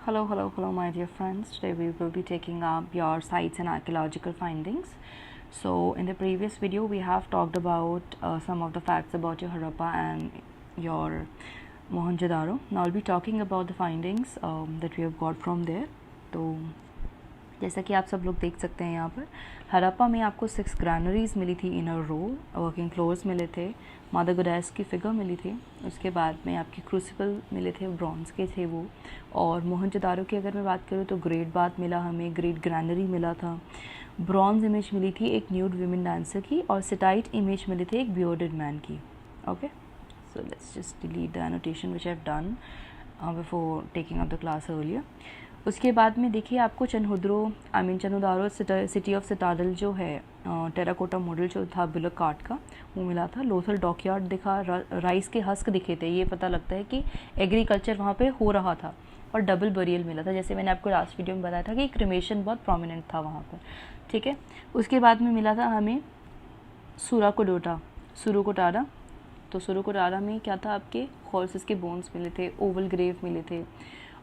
Hello, my dear friends. Today we will be taking up your sites and archaeological findings. So, in the previous video, we have talked about some of the facts about your Harappa and your Mohenjo-daro. Now, I'll be talking about the findings that we have got from there. तो जैसा कि आप सब लोग देख सकते हैं यहाँ पर हड़प्पा में आपको 6 ग्रैनरीज मिली थी इन अ रो, वर्किंग फ्लोर्स मिले थे, मदर गोडेस की फिगर मिली थी, उसके बाद में आपके क्रूसिबल मिले थे, ब्रॉन्ज के थे वो। और मोहनजोदारो की अगर मैं बात करूँ तो ग्रेट बाथ मिला हमें, ग्रेट ग्रैनरी मिला था, ब्रॉन्ज इमेज मिली थी एक न्यूड विमेन डांसर की, और सिटाइट इमेज मिली थी एक बियर्डेड मैन की। Okay, so let's just delete the annotation which I have done before taking up the class earlier. उसके बाद में देखिए आपको चन्होदारो सिटी ऑफ सिटाडल जो है टेराकोटा मॉडल जो था बुलक कार्ट का वो मिला था। लोथल डॉकयार्ड दिखा, राइस के हस्क दिखे थे, ये पता लगता है कि एग्रीकल्चर वहाँ पे हो रहा था। और डबल बरियल मिला था, जैसे मैंने आपको लास्ट वीडियो में बताया था कि क्रिमेशन बहुत प्रोमिनेंट था वहाँ पर। ठीक है, उसके बाद में मिला था हमें सुरुकोटारा। तो सुरुकोटारा में क्या था, आपके हॉर्सेस के बोन्स मिले थे, ओवल ग्रेव मिले थे।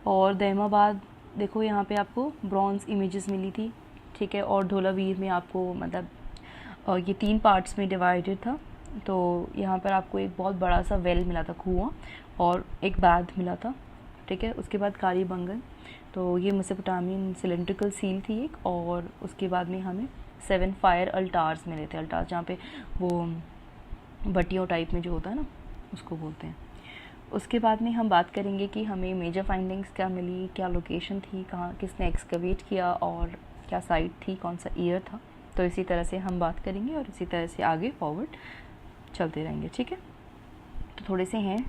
और दहमाबाद देखो यहाँ पे आपको ब्रॉन्ज इमेजेस मिली थी। ठीक है, और धोलावीर में आपको मतलब ये 3 पार्ट्स में डिवाइडेड था। तो यहाँ पर आपको एक बहुत बड़ा सा वेल मिला था, कुआं, और एक बाथ मिला था। ठीक है, उसके बाद कालीबंगन, तो ये मेसोपोटामियन सिलेंड्रिकल सील थी एक। और उसके बाद में हमें 7 फायर अल्टार्स मिले थे, अल्टार्स जहाँ पे वो भट्टियों टाइप में जो होता है ना उसको बोलते हैं। उसके बाद में हम बात करेंगे कि हमें मेजर फाइंडिंग्स क्या मिली, क्या लोकेशन थी, कहाँ किसने एक्सकवेट किया, और क्या साइट थी, कौन सा ईयर था। तो इसी तरह से हम बात करेंगे और इसी तरह से आगे फॉरवर्ड चलते रहेंगे। ठीक है, तो थोड़े से हैं,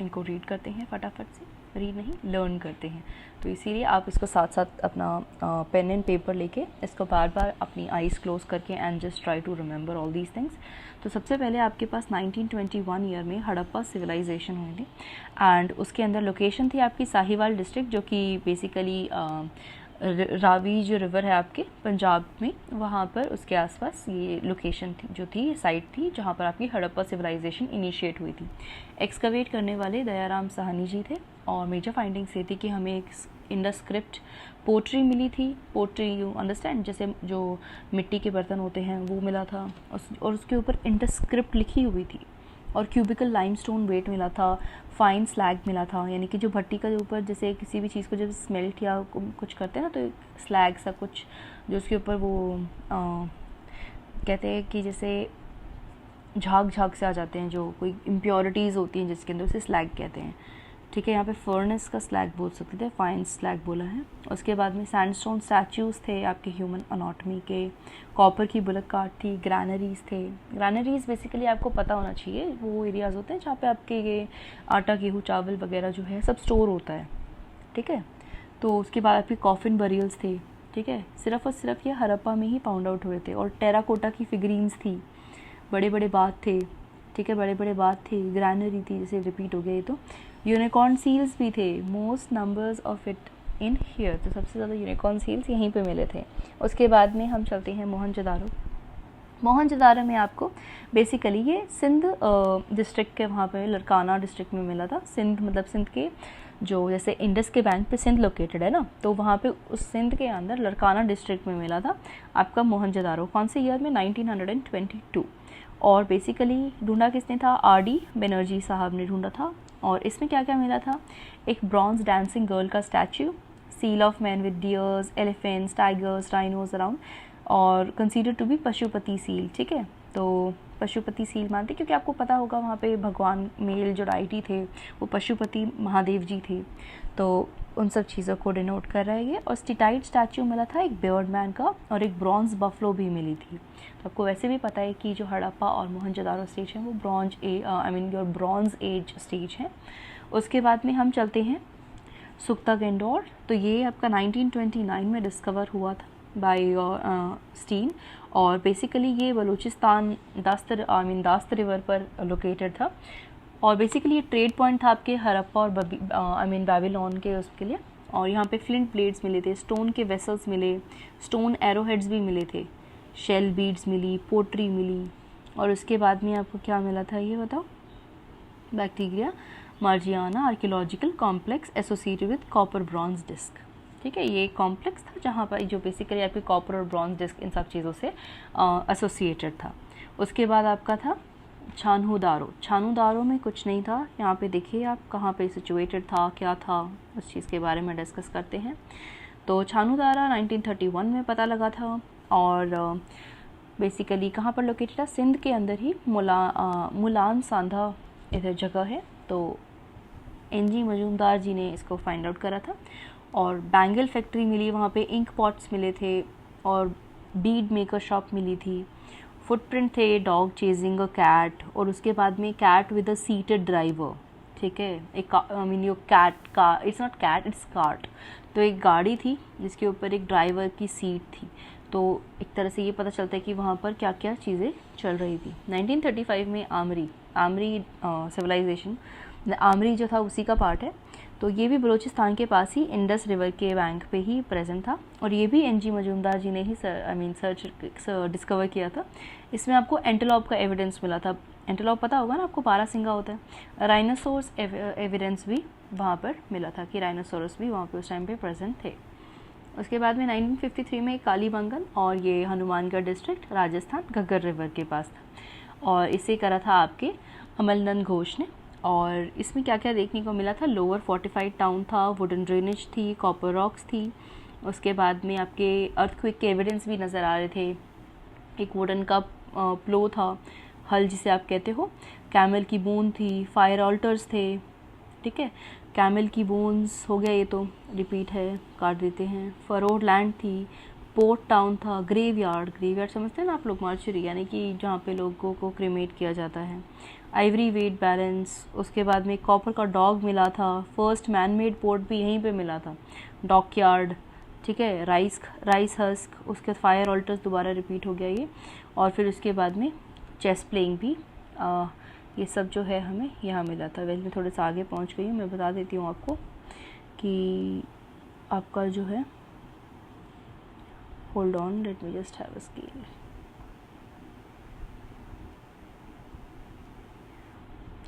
इनको रीड करते हैं फटाफट से, रीड नहीं लर्न करते हैं। तो इसीलिए आप इसको साथ साथ अपना पेन एंड पेपर लेके इसको बार बार अपनी आईज़ क्लोज करके and just try to remember all these things. तो सबसे पहले आपके पास 1921 ईयर में हड़प्पा सिविलाइजेशन हुई थी, एंड उसके अंदर लोकेशन थी आपकी साहिवाल डिस्ट्रिक्ट, जो कि बेसिकली रावी जो रिवर है आपके पंजाब में, वहाँ पर उसके आसपास ये लोकेशन थी, जो थी साइट थी जहाँ पर आपकी हड़प्पा सिविलाइजेशन इनिशिएट हुई थी। एक्सकवेट करने वाले दयाराम साहनी जी थे। और मेजर फाइंडिंग्स ये थी कि हमें एक इंडस स्क्रिप्ट पोट्री मिली थी। पोट्री यू अंडरस्टैंड, जैसे जो मिट्टी के बर्तन होते हैं वो मिला था, और उसके ऊपर इंडस स्क्रिप्ट लिखी हुई थी। और क्यूबिकल लाइमस्टोन वेट मिला था, फाइन स्लैग मिला था, यानी कि जो भट्टी का ऊपर जैसे किसी भी चीज़ को जब स्मेल्ट या कुछ करते हैं ना, तो स्लैग सा कुछ जो उसके ऊपर वो कहते हैं कि जैसे झाग से आ जाते हैं, जो कोई इम्प्योरिटीज़ होती हैं जिसके अंदर, उसे स्लैग कहते हैं। ठीक है, यहाँ पे फर्नेस का स्लैग बोल सकते थे, फाइन स्लैग बोला है। उसके बाद में सैंडस्टोन स्टैचूज़ थे आपके ह्यूमन अनाटमी के, कॉपर की बुलक कार्ट थी, ग्रैनरीज थे। ग्रैनरीज बेसिकली आपको पता होना चाहिए, वो एरियाज़ होते हैं जहाँ पे आपके ये आटा, गेहूँ, चावल वगैरह जो है सब स्टोर होता है। ठीक है, तो उसके बाद आपके कॉफिन बरियल्स थे। ठीक है, सिर्फ और सिर्फ ये हड़प्पा में ही फाउंड आउट हुए थे। और टेराकोटा की फिगरीन्स थी, बड़े बड़े बाथ थे। ठीक है, बड़े बड़े बाथ थे, ग्रैनरी थी, जैसे रिपीट हो गया ये। तो यूनिकॉर्न सील्स भी थे, most numbers of it in here, तो सबसे ज़्यादा यूनिकॉर्न सील्स यहीं पे मिले थे। उसके बाद में हम चलते हैं मोहनजोदारो। मोहनजोदारो में आपको बेसिकली ये सिंध डिस्ट्रिक्ट के वहाँ पे लरकाना डिस्ट्रिक्ट में मिला था। सिंध मतलब सिंध के जो जैसे इंडस के बैंक पे सिंध लोकेटेड है ना, तो वहाँ पे उस सिंध के अंदर लरकाना डिस्ट्रिक्ट में मिला था आपका मोहनजोदारो। कौन से ईयर में? 1922। और बेसिकली ढूंढा किसने था? RD बनर्जी साहब ने ढूंढा था। और इसमें क्या क्या मिला था? एक ब्रॉन्ज डांसिंग गर्ल का statue, seal of man with deers, elephants, tigers, rhinos around, और consider to be Pashupati seal. ठीक है, तो पशुपति सील मानते, क्योंकि आपको पता होगा वहाँ पे भगवान मेल जो डाइटी थे वो पशुपति महादेव जी थे, तो उन सब चीज़ों को डिनोट कर रहा है ये। और स्टिटाइट स्टैचू मिला था एक बियर्ड मैन का, और एक ब्रॉन्ज बफलो भी मिली थी। तो आपको वैसे भी पता है कि जो हड़प्पा और मोहनजोदारो स्टेज है वो ब्रॉन्ज एज स्टेज है। उसके बाद में हम चलते हैं सुख्ता गेंडोर। तो ये आपका 1929 में डिस्कवर हुआ था बाय स्टीन, और बेसिकली ये बलूचिस्तान दास्त रिवर पर लोकेटेड था। और बेसिकली ये ट्रेड पॉइंट था आपके हड़प्पा और बेबीलोन के उसके लिए। और यहाँ पे फ्लिंट ब्लेड्स मिले थे, स्टोन के वेसल्स मिले, स्टोन एरोहेड्स भी मिले थे, शेल बीड्स मिली, पोट्री मिली। और उसके बाद में आपको क्या मिला था ये बताओ? Bactria Margiana archaeological complex associated with copper bronze disc. ठीक है, ये कॉम्प्लेक्स था जहाँ पर जो बेसिकली आपके कॉपर और ब्रॉन्ज डिस्क इन सब चीज़ों से एसोसिएटेड था। उसके बाद आपका था छानू दारो। छानू दारो में कुछ नहीं था, यहाँ पे देखिए आप कहाँ पे सिचुएटेड था, क्या था, उस चीज़ के बारे में डिस्कस करते हैं। तो छानू दारा 1931 में पता लगा था और बेसिकली कहाँ पर लोकेटेड था, सिंध के अंदर ही मुलान सांधा इधर जगह है। तो एनजी मजूमदार जी ने इसको फाइंड आउट करा था और बैंगल फैक्ट्री मिली वहाँ पे, इंक पॉट्स मिले थे और बीड मेकर शॉप मिली थी, फुटप्रिंट थे, डॉग चेजिंग अ कैट, और उसके बाद में cat with a seated driver. ठीक है, एक आई मीन यो कैट का, it's not cat it's cart. तो एक गाड़ी थी जिसके ऊपर एक ड्राइवर की सीट थी। तो एक तरह से ये पता चलता है कि वहाँ पर क्या क्या चीज़ें चल रही थी। 1935 में आमरी सिविलाइजेशन, आमरी जो था उसी का पार्ट है। तो ये भी बलूचिस्तान के पास ही इंडस रिवर के बैंक पे ही प्रेजेंट था और ये भी एनजी मजूमदार जी ने ही सर्च डिस्कवर किया था। इसमें आपको एंटेलोप का एविडेंस मिला था। एंटेलोप पता होगा ना आपको, बारहसिंगा होता है। राइनोसोरस एविडेंस भी वहाँ पर मिला था कि राइनोसोरस भी वहाँ पे उस टाइम पे प्रेजेंट थे। उसके बाद में 1953 में कालीबंगन, और ये हनुमानगढ़ डिस्ट्रिक्ट राजस्थान घग्गर रिवर के पास था और इसे करा था आपके अमलनंद घोष ने। और इसमें क्या क्या देखने को मिला था, लोअर फोर्टिफाइड टाउन था, वुडन ड्रेनेज थी, कॉपर रॉक्स थी। उसके बाद में आपके अर्थक्वेक के एविडेंस भी नज़र आ रहे थे। एक वुडन का प्लो था, हल जिसे आप कहते हो, कैमल की बोन थी, फायर ऑल्टर्स थे। ठीक है, कैमल की बोन्स हो गया, ये तो रिपीट है, काट देते हैं। फरोड लैंड थी, पोर्ट टाउन था, ग्रेवयार्ड समझते हैं ना आप लोग, मार्चरी यानी कि जहाँ पे लोगों को क्रीमेट किया जाता है। आइवरी वेट बैलेंस, उसके बाद में कॉपर का डॉग मिला था, फर्स्ट मैन मेड पोर्ट भी यहीं पे मिला था, डॉकयार्ड। ठीक है, राइस हस्क, उसके फायर ऑल्टर्स दोबारा रिपीट हो गया ये। और फिर उसके बाद में चेस प्लेइंग भी, ये सब जो है हमें यहाँ मिला था। वैसे मैं थोड़े से आगे पहुँच गई हूँ, मैं बता देती हूँ आपको कि आपका जो है, hold on, let me just have a scale.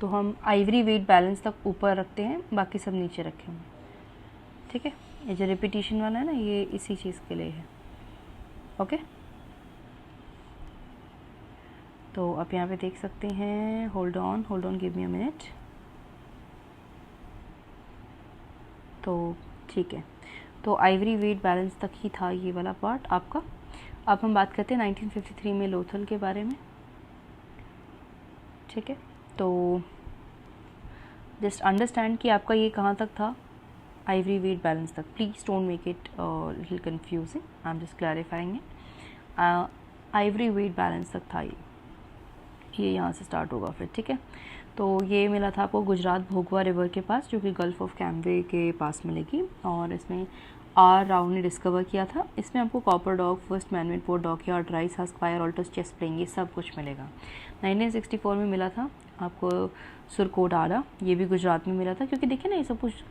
तो हम आइवरी वेट बैलेंस तक ऊपर रखते हैं, बाकी सब नीचे रखे हुए। ठीक है, ये जो रिपीटिशन वाला है ना, ये इसी चीज़ के लिए है। ओके, तो आप यहाँ पे देख सकते हैं, hold on give me a minute. तो ठीक है, तो आइवरी वेट बैलेंस तक ही था ये वाला पार्ट आपका। अब हम बात करते हैं 1953 में लोथल के बारे में। ठीक है, तो जस्ट अंडरस्टैंड कि आपका ये कहाँ तक था, आइवरी वेट बैलेंस तक। Please don't make it little confusing, I am just clarifying it. Ivory weight balance तक था ये यहाँ से स्टार्ट होगा फिर। ठीक है, तो ये मिला था आपको गुजरात भोगवा रिवर के पास, जो कि गल्फ ऑफ कैम्बे के पास मिलेगी। और इसमें आर राव ने डिस्कवर किया था। इसमें आपको copper dog, first manmade port, dockyard, rice husk, fire altars, chess playing, ये सब कुछ मिलेगा। 1964 में मिला था आपको सुरकोडारा, ये भी गुजरात में मिला था, क्योंकि देखिए ना ये सब कुछ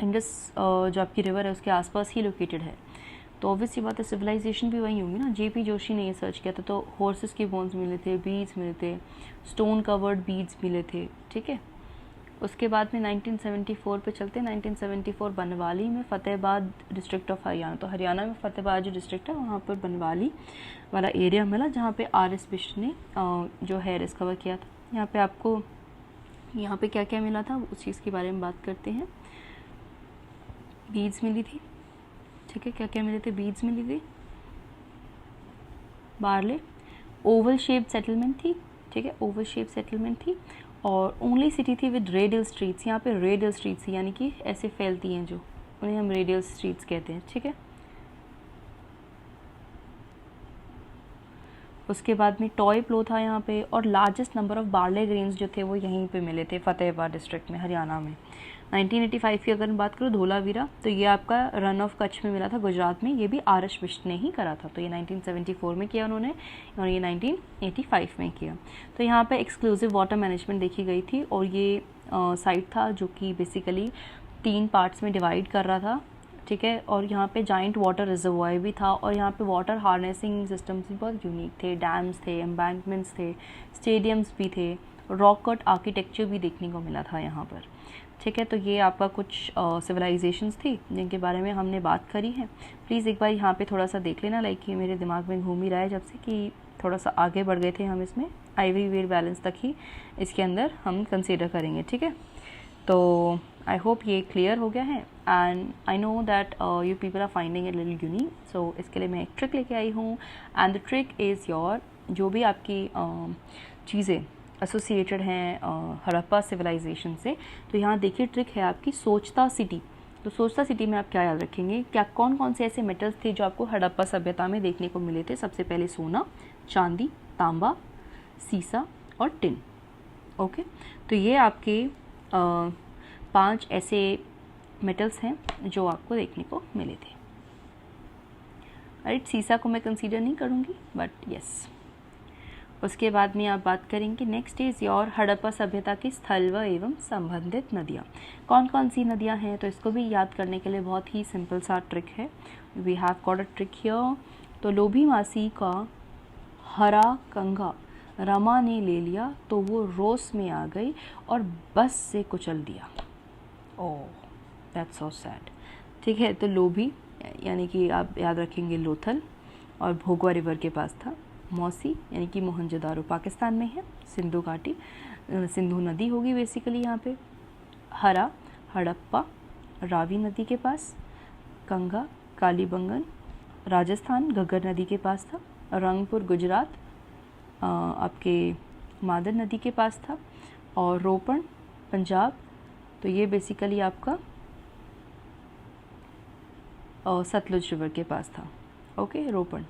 इंडस जो आपकी रिवर है उसके आसपास ही लोकेटेड है, तो ऑब्वियसली बात है सिविलाइजेशन भी वही होंगी ना। जेपी जोशी ने ये सर्च किया था, तो हॉर्सेस के बोन्स मिले थे, बीड्स मिले थे, स्टोन कवर्ड बीड्स मिले थे। ठीक है, उसके बाद में 1974 पे चलते हैं। 1974 बनवाली में, फतेहाबाद डिस्ट्रिक्ट ऑफ हरियाणा, तो हरियाणा में फतेहाबाद जो डिस्ट्रिक्ट है वहाँ पर बनवाली वाला एरिया मिला, जहाँ पे आर.एस. बिष्ट ने जो है डिस्कवर किया था। यहाँ पे आपको यहाँ पे क्या क्या मिला था उस चीज़ के बारे में बात करते हैं। बीड्स मिली थी। ठीक है, क्या क्या मिले थे, बीड्स मिली थी, बार्ले, ओवल शेप सेटलमेंट थी। ठीक है, ओवल शेप सेटलमेंट थी और ओनली सिटी थी विद रेडियल स्ट्रीट्स। यहाँ पे रेडियल स्ट्रीट्स यानी कि ऐसे फैलती हैं जो, उन्हें हम रेडियल स्ट्रीट्स कहते हैं। ठीक है, उसके बाद में टॉय प्लो था यहाँ पे, और largest number of barley grains जो थे वो यहीं पे मिले थे, फतेहाबाद डिस्ट्रिक्ट में, हरियाणा में। 1985 की अगर मैं बात करूँ, धोलावीरा, तो ये आपका रन ऑफ कच्छ में मिला था, गुजरात में। ये भी आर.एस. बिष्ट ने ही करा था, तो ये 1974 में किया उन्होंने और ये 1985 में किया। तो यहाँ पे एक्सक्लूसिव वाटर मैनेजमेंट देखी गई थी और ये साइट था जो कि बेसिकली 3 पार्ट्स में डिवाइड कर रहा था। ठीक है, और यहाँ पे जाइंट वाटर रिजर्वॉयर भी था और यहाँ पे वाटर हार्नेसिंग सिस्टम्स भी बहुत यूनिक थे, डैम्स थे, एम्बैंकमेंट्स थे, स्टेडियम्स भी थे, रॉक कट आर्किटेक्चर भी देखने को मिला था यहाँ पर। ठीक है, तो ये आपका कुछ सिविलाइजेशंस थी जिनके बारे में हमने बात करी है। प्लीज़ एक बार यहाँ पे थोड़ा सा देख लेना, लाइक ये मेरे दिमाग में घूम ही रहा है जब से कि थोड़ा सा आगे बढ़ गए थे हम इसमें, आइवरी वेयर बैलेंस तक ही इसके अंदर हम कंसीडर करेंगे। ठीक है, तो आई होप ये क्लियर हो गया है and I know that you people are finding it little unique. So इसके लिए मैं एक ट्रिक लेके आई हूँ and the trick is your, जो भी आपकी चीज़ें एसोसिएटेड हैं हड़प्पा सिविलाइजेशन से, तो यहाँ देखिए ट्रिक है आपकी सोचता सिटी। तो सोचता सिटी में आप क्या याद रखेंगे, क्या कौन कौन से ऐसे मेटल्स थे जो आपको हड़प्पा सभ्यता में देखने को मिले थे। सबसे पहले सोना, चांदी, तांबा, सीसा और टिन। ओके, तो ये आपके 5 ऐसे मेटल्स हैं जो आपको देखने को मिले थे। राइट, सीसा को मैं कंसीडर नहीं करूँगी बट यस। उसके बाद में आप बात करेंगे नेक्स्ट इज योर हड़प्पा सभ्यता की स्थल व एवं संबंधित नदियाँ। कौन कौन सी नदियाँ हैं, तो इसको भी याद करने के लिए बहुत ही सिंपल सा ट्रिक है। We have got a trick here. तो लोभी मासी का हरा कंघा रमा ने ले लिया तो वो रोस में आ गई और बस से कुचल दिया। Oh that's so sad. ठीक है, तो लोभी यानी कि आप याद रखेंगे लोथल और भोगवा रिवर के पास था। मौसी यानी कि मोहनजोदारो पाकिस्तान में है, सिंधु घाटी, सिंधु नदी होगी बेसिकली यहाँ पे। हरा हड़प्पा रावी नदी के पास। कंगा कालीबंगन राजस्थान घग्गर नदी के पास था। रंगपुर गुजरात आपके मादर नदी के पास था। और रोपण पंजाब, तो ये बेसिकली आपका सतलुज रिवर के पास था। ओके, रोपण।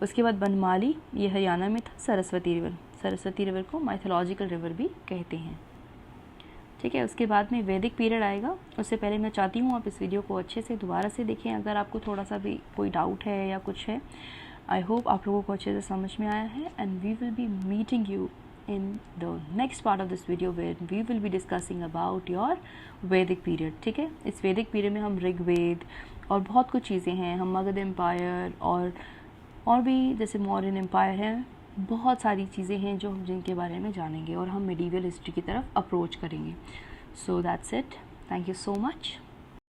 उसके बाद बनमाली, ये हरियाणा में था। सरस्वती रिवर, सरस्वती रिवर को माइथोलॉजिकल रिवर भी कहते हैं। ठीक है, उसके बाद में वैदिक पीरियड आएगा। उससे पहले मैं चाहती हूँ आप इस वीडियो को अच्छे से दोबारा से देखें अगर आपको थोड़ा सा भी कोई डाउट है या कुछ है। आई होप आप लोगों को अच्छे से समझ में आया है and we will be meeting you in the next part of this video where we will be discussing about your वैदिक पीरियड। ठीक है, इस वैदिक पीरियड में हम ऋग्वेद और बहुत कुछ चीज़ें हैं, हम मगध एम्पायर और भी जैसे मौर्यन एम्पायर है, बहुत सारी चीज़ें हैं जो हम जिनके बारे में जानेंगे और हम मेडिवल हिस्ट्री की तरफ अप्रोच करेंगे। So that's it, thank you so much.